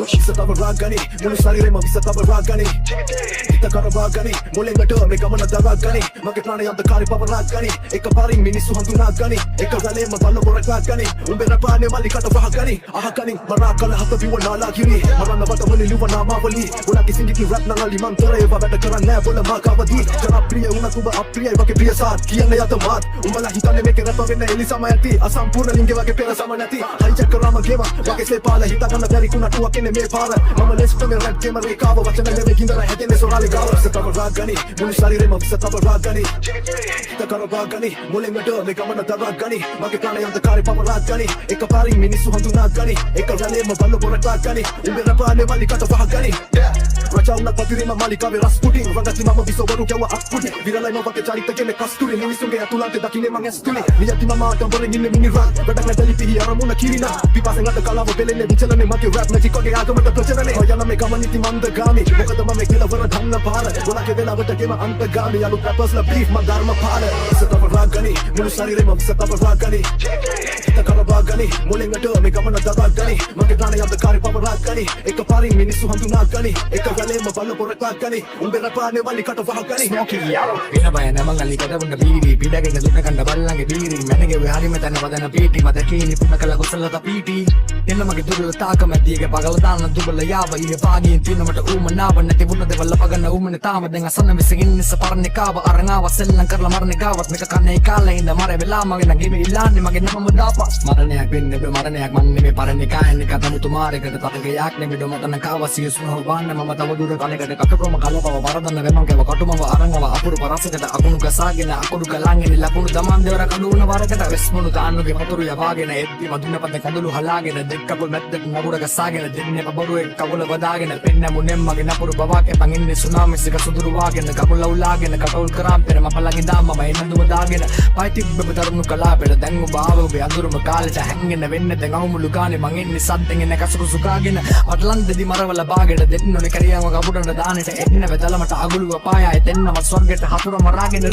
විසතව රාගනි මුළු ශරීරෙම විසතව රාගනි හිත කරවාගනි මුලින්මට මේ ගමන දරාගනි මගේ ප්‍රාණය අන්ධකාරේ පවරාගනි එකපාරින් මිනිස්සු හඳුනාගනි එක ගලේම බල්ල පොරකාගනි උඹේ රපානේ මල්ලිකට වහගනි අහගනි මරා කල හත විවනාලා කිරි මරන්න වටවලි ලිවනා මාවලි උලගේ සිංගිකි රැප් නංගලි මන්තරේ වැඩ කරන්නේ නැහැ බොල මාකවදී ජනප්‍රිය වුණත් උඹ අප්‍රියයි වගේ ප්‍රිය සාත් කියන්නේ යත මාත් උඹලා හිතන්නේ මේක රැප් වෙන්න එලිසම ඇති අසම්පූර්ණ ලිංගේ වගේ පෙර සම නැති හයිජැක් කරාම ගේම වගේ සේපාල හිතගන්න බැරි කුණටුවක් එන්නේ මේ පාර මම ලෙස්ට මේ රැප් ගේම රේකාව වචන නෙවෙයි කිඳර හැදෙන්නේ සොරාලේ ගාව විසතව රාගනි මුළු ශරීරෙම විසතව රාගනි හිත කරවාගනි මුලින්මට මේ ගමන දරාගනි මගේ ප්‍රාණය අන්ධකාරේ පවරාගනි එකපාරින් මිනිස්සු හඳුනාගනි එක රැළේම බල්ල පොරකාගනි උඹේ රපානේ මල්ලිකට වහගනි රජාවුණක් පතිරීම මාලිකාවේ රස්පුටින් රඟති මම විසවරු කැව අත්පුටි විරලයි මම වගේ චරිත කෙනෙක් කස්තුරි මිනිස්සුන්ගේ අතුලන්තේ දකින්නේ මං ඇස්තුලි නියති මම ආටම්බරෙන් ඉන්නේ මිනිරා වැඩක් නැතලි පිහි අරමුණ කිරිනා පිපාසෙන් අත කලාව පෙලෙන්නේ විචලනේ මගේ රැප් මැජික් වගේ ආගමට ප්‍රචලනේ හොයන මේ ගමන ඉති මන්දගාමි මොකද මම කෙලවර ධන්න පාර ගොඩක් වෙලාවට ගෙම අන්තගාමි අලු රැපර්ස්ලා බීෆ් මං ධර්ම පාල විසතව රාගනි මුළු ශරීරෙම විසතව රාගනි හිත කරවාගනි මුලින්මට මේ ගමන දරාගනි මගේ ප්‍රාණය අන්ධකාරේ පවරාගනි එකපාරින් මිනිස්සු හඳුනාගනි එක ගලේම බල්ල පොරකාගනි උඹේ රපානේ මල්ලිකට වහගනි වෙන බය නැමංගලි කඩවන්න බීවි පිටගෙන දුන්න කන්න බල්ලන්ගේ බීරි මැනගේ හරිම තැන වදන පීටි මත කීනි පුන කළ කුසලත පීටි එන්න මගේ දුර්වල තාකමැතිගේ පගල දාන්න දුබල යාව ඊ පාගින් තිනමට ඌමනාව නැති වුණ දෙවල්ල පගන්න ඌමන තාම දැන් අසන්න විසගින් ඉස්ස පරන්නේ කාව අරංගාව සෙල්ලම් කරලා මරන්නේ ගාවත් මේක කන්නේ කාලේ ඉඳ මර වෙලා මගේ නම් ගෙමි ඉල්ලන්නේ මගේ නම දාපස් මරණයක් වෙන්නේ බ මරණයක් මන් නෙමෙයි පරන්නේ කායන්නේ කතමු තුමාරේකට තරගයක් නෙමෙයි ඩොමතන කාව සියසුන හොබන්න මම තව දුර කලකට කටුකම කලපව වරදන්න වෙමන් කව කටුමව අරංගව අපුරු පරසකට අකුණු ගසාගෙන අකුණු ගලංගෙන ලකුණු දමන් දෙවර කඳුන වරකට වෙස්මුණු තාන්නුගේ වතුරු යවාගෙන එද්දි මදුන පද කඳුළු හලාගෙන දෙක්කපුල් මැද්දට නගුර ගසාගෙන දෙන්නේ බබරුවේ කවුල වදාගෙන පෙන්න මුනෙම් මගේ නපුරු බවාගේ පන් ඉන්නේ සුනාමිසික සුදුරු වාගෙන කකුල උලාගෙන කටවුල් කරාම් පෙර මපලගේ දාම මම එන්නදුම දාගෙන පයිතික් බබ දරුණු කලා පෙර දැන් ඔබ ආව ඔබේ අඳුරුම කාලෙට හැංගෙන වෙන්න දැන් අහුමුළු ගානේ මං ඉන්නේ සද්දෙන් එන කසුරු සුකාගෙන අටලන්තෙදි මරවල බාගෙට දෙන්නෝනේ කරියම කපුටන දානෙට එන්න වෙදලමට අගුලුව පායයි දෙන්නම ස්වර්ගෙට හතුරම රාගෙන